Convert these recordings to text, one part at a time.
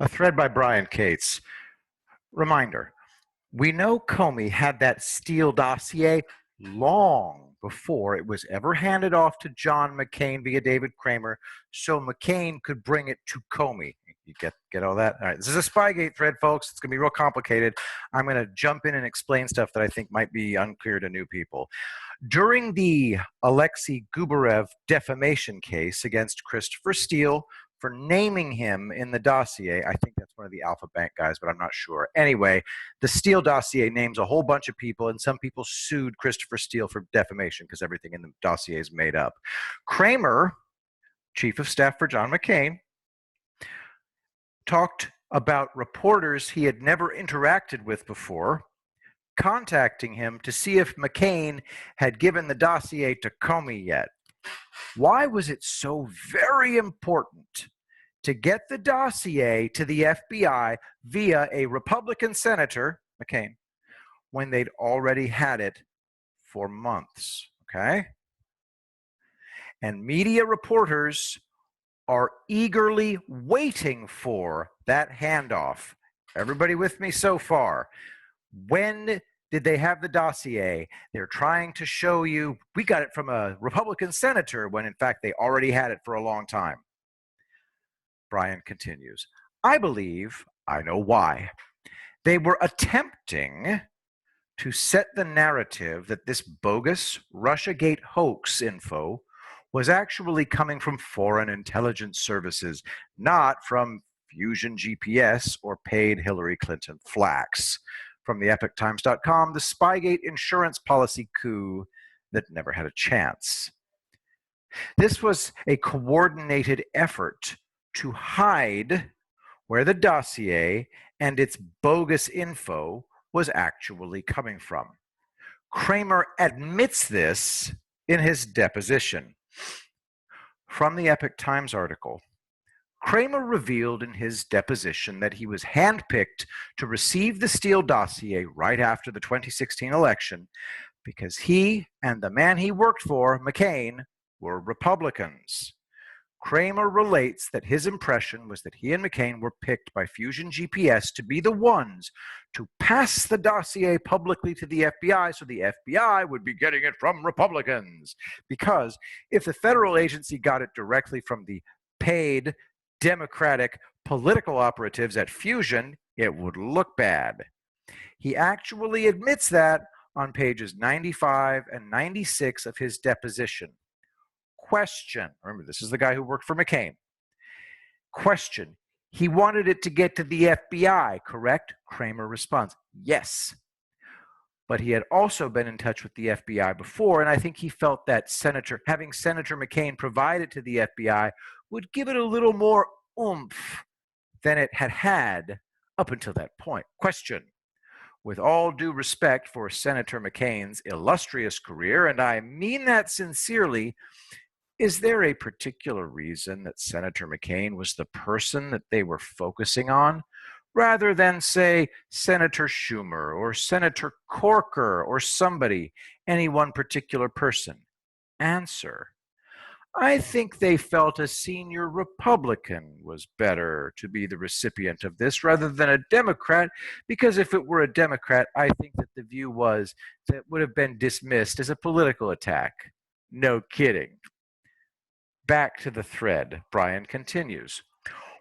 A thread by Brian Cates. Reminder, we know Comey had that Steele dossier long before it was ever handed off to John McCain via David Kramer, so McCain could bring it to Comey. You get all that? All right, this is a Spygate thread, folks. It's going to be real complicated. I'm going to jump in and explain stuff that I think might be unclear to new people. During the Alexei Gubarev defamation case against Christopher Steele, for naming him in the dossier. I think that's one of the Alpha Bank guys, but I'm not sure. Anyway, the Steele dossier names a whole bunch of people, and some people sued Christopher Steele for defamation because everything in the dossier is made up. Kramer, chief of staff for John McCain, talked about reporters he had never interacted with before, contacting him to see if McCain had given the dossier to Comey yet. Why was it so very important to get the dossier to the FBI via a Republican senator, McCain, when they'd already had it for months, okay? And media reporters are eagerly waiting for that handoff. Everybody with me so far? When did they have the dossier? They're trying to show you, we got it from a Republican senator, when in fact they already had it for a long time. Brian continues, I believe I know why. They were attempting to set the narrative that this bogus Russiagate hoax info was actually coming from foreign intelligence services, not from Fusion GPS or paid Hillary Clinton flax. From the EpochTimes.com, the Spygate insurance policy coup that never had a chance. This was a coordinated effort to hide where the dossier and its bogus info was actually coming from. Kramer admits this in his deposition. From the Epoch Times article, Kramer revealed in his deposition that he was handpicked to receive the Steele dossier right after the 2016 election because he and the man he worked for, McCain, were Republicans. Kramer relates that his impression was that he and McCain were picked by Fusion GPS to be the ones to pass the dossier publicly to the FBI so the FBI would be getting it from Republicans. Because if the federal agency got it directly from the paid Democratic political operatives at Fusion, it would look bad. He actually admits that on pages 95 and 96 of his deposition. Question, remember this is the guy who worked for McCain. Question, he wanted it to get to the FBI, correct? Kramer responds, yes. But he had also been in touch with the FBI before, and I think he felt that having Senator McCain provide it to the FBI would give it a little more oomph than it had had up until that point. Question, with all due respect for Senator McCain's illustrious career, and I mean that sincerely, is there a particular reason that Senator McCain was the person that they were focusing on, rather than, say, Senator Schumer or Senator Corker or somebody, any one particular person? Answer, I think they felt a senior Republican was better to be the recipient of this rather than a Democrat, because if it were a Democrat, I think that the view was that it would have been dismissed as a political attack. No kidding. Back to the thread, Brian continues.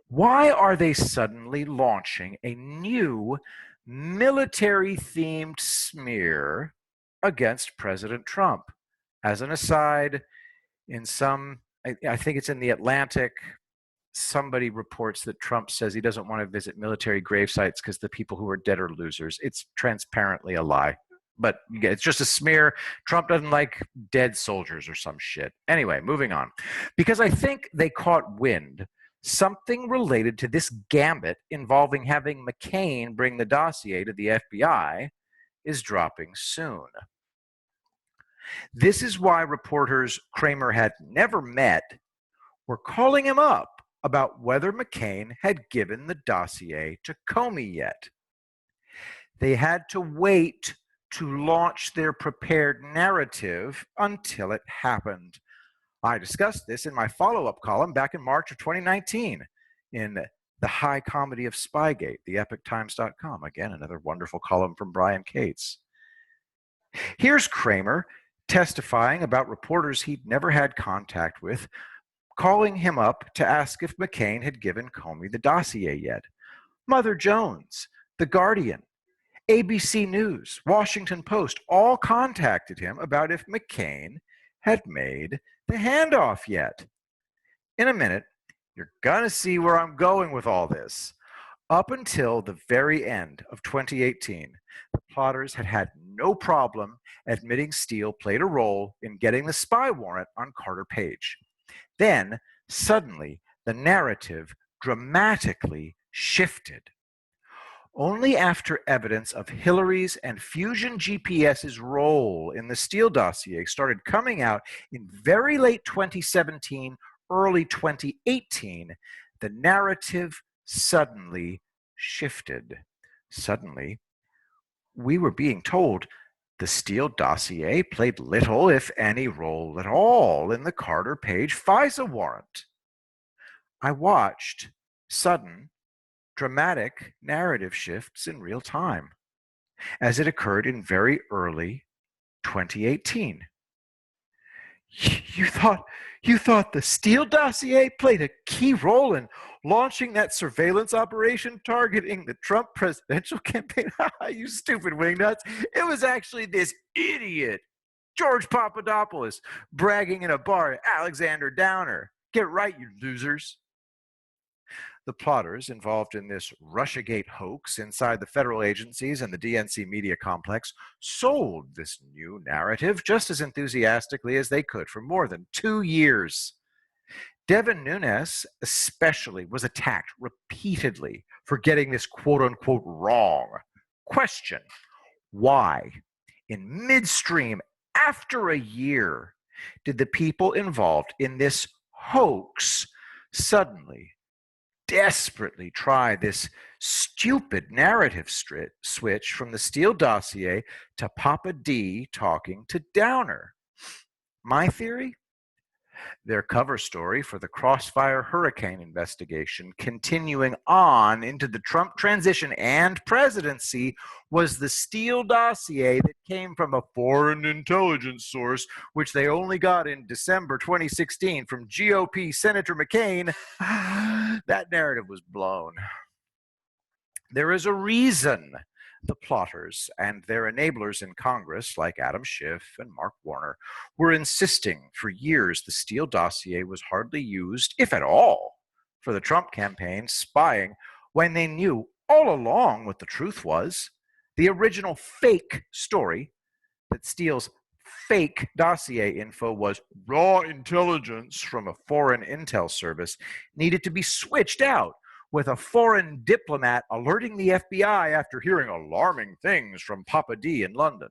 Why are they suddenly launching a new military-themed smear against President Trump? As an aside, in I think it's in the Atlantic, somebody reports that Trump says he doesn't want to visit military grave sites because the people who are dead are losers. It's transparently a lie. But it's just a smear. Trump doesn't like dead soldiers or some shit. Anyway, moving on. Because I think they caught wind, something related to this gambit involving having McCain bring the dossier to the FBI is dropping soon. This is why reporters Kramer had never met were calling him up about whether McCain had given the dossier to Comey yet. They had to wait to launch their prepared narrative until it happened. I discussed this in my follow-up column back in March of 2019 in The High Comedy of Spygate, theepictimes.com. Again, another wonderful column from Brian Cates. Here's Kramer testifying about reporters he'd never had contact with, calling him up to ask if McCain had given Comey the dossier yet. Mother Jones, The Guardian, ABC News, Washington Post all contacted him about if McCain had made the handoff yet. In a minute, you're going to see where I'm going with all this. Up until the very end of 2018, the plotters had had no problem admitting Steele played a role in getting the spy warrant on Carter Page. Then, suddenly, the narrative dramatically shifted. Only after evidence of Hillary's and Fusion GPS's role in the Steele dossier started coming out in very late 2017, early 2018, the narrative suddenly shifted. Suddenly, we were being told the Steele dossier played little, if any, role at all in the Carter Page FISA warrant. I watched sudden, dramatic narrative shifts in real time as it occurred in very early 2018. You thought the Steele dossier played a key role in launching that surveillance operation targeting the Trump presidential campaign? You stupid wingnuts. It was actually this idiot, George Papadopoulos, bragging in a bar at Alexander Downer. Get right, you losers. The plotters involved in this Russiagate hoax inside the federal agencies and the DNC media complex sold this new narrative just as enthusiastically as they could for more than 2 years. Devin Nunes especially was attacked repeatedly for getting this quote-unquote wrong. Question: why, in midstream, after a year, did the people involved in this hoax suddenly desperately try this stupid narrative switch from the Steele dossier to Papa D talking to Downer? My theory? Their cover story for the Crossfire Hurricane investigation, continuing on into the Trump transition and presidency, was the Steele dossier that came from a foreign intelligence source, which they only got in December 2016 from GOP Senator McCain. That narrative was blown. There is a reason the plotters and their enablers in Congress, like Adam Schiff and Mark Warner, were insisting for years the Steele dossier was hardly used, if at all, for the Trump campaign spying, when they knew all along what the truth was. The original fake story that Steele's fake dossier info was raw intelligence from a foreign intel service needed to be switched out, with a foreign diplomat alerting the FBI after hearing alarming things from Papa D in London.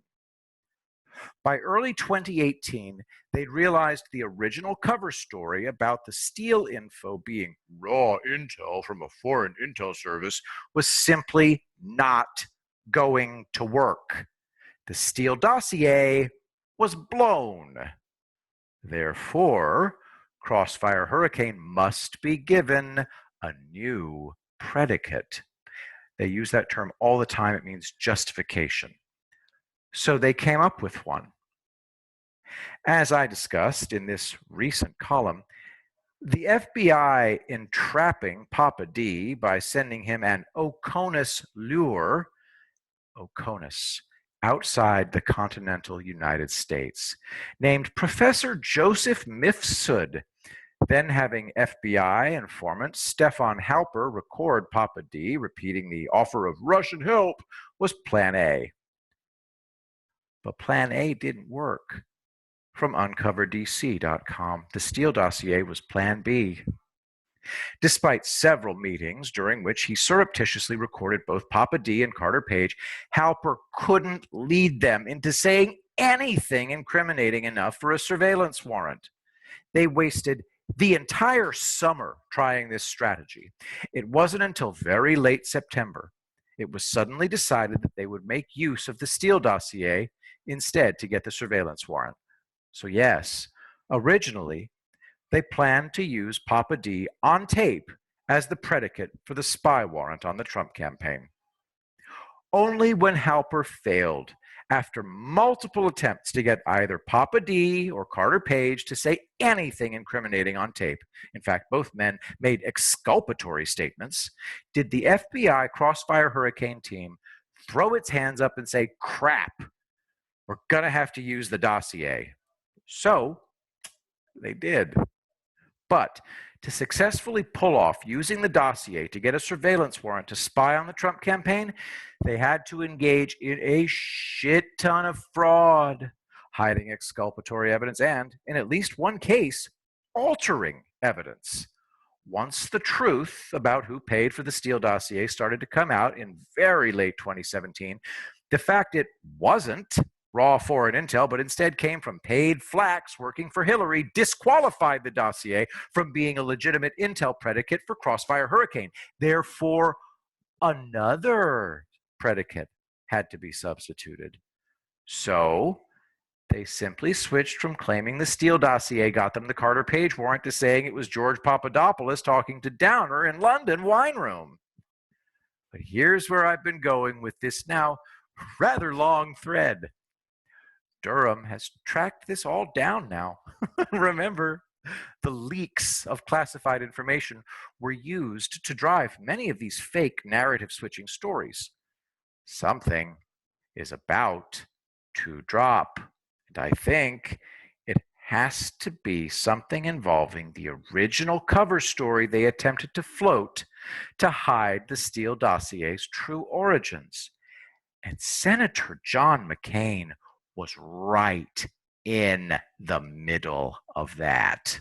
By early 2018, they'd realized the original cover story about the Steele info being raw intel from a foreign intel service was simply not going to work. The Steele dossier was blown. Therefore, Crossfire Hurricane must be given a new predicate. They use that term all the time. It means justification. So they came up with one. As I discussed in this recent column, the FBI entrapping Papa D by sending him an Oconus lure, Oconus, outside the continental United States, named Professor Joseph Mifsud, then having FBI informant Stefan Halper record Papa D repeating the offer of Russian help, was Plan A. But Plan A didn't work. From uncoverdc.com, the Steele dossier was Plan B. Despite several meetings during which he surreptitiously recorded both Papa D and Carter Page, Halper couldn't lead them into saying anything incriminating enough for a surveillance warrant. They wasted the entire summer trying this strategy. It wasn't until very late September it was suddenly decided that they would make use of the Steele dossier instead to get the surveillance warrant. So yes, originally they planned to use Papa D on tape as the predicate for the spy warrant on the Trump campaign. Only when Halper failed, after multiple attempts to get either Papa D or Carter Page to say anything incriminating on tape, in fact, both men made exculpatory statements, did the FBI Crossfire Hurricane team throw its hands up and say, crap, we're going to have to use the dossier. So they did. But to successfully pull off using the dossier to get a surveillance warrant to spy on the Trump campaign, they had to engage in a shit ton of fraud, hiding exculpatory evidence and, in at least one case, altering evidence. Once the truth about who paid for the Steele dossier started to come out in very late 2017, the fact it wasn't raw foreign intel, but instead came from paid flacks working for Hillary, disqualified the dossier from being a legitimate intel predicate for Crossfire Hurricane. Therefore, another predicate had to be substituted. So they simply switched from claiming the Steele dossier got them the Carter Page warrant to saying it was George Papadopoulos talking to Downer in London wine room. But here's where I've been going with this now rather long thread. Durham has tracked this all down now. Remember, the leaks of classified information were used to drive many of these fake narrative switching stories. Something is about to drop, and I think it has to be something involving the original cover story they attempted to float to hide the Steele dossier's true origins. And Senator John McCain was right in the middle of that.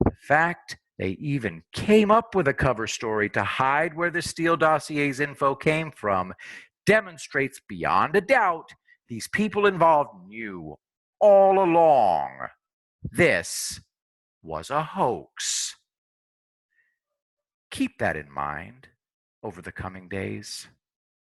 The fact they even came up with a cover story to hide where the Steele dossier's info came from demonstrates beyond a doubt these people involved knew all along this was a hoax. Keep that in mind over the coming days.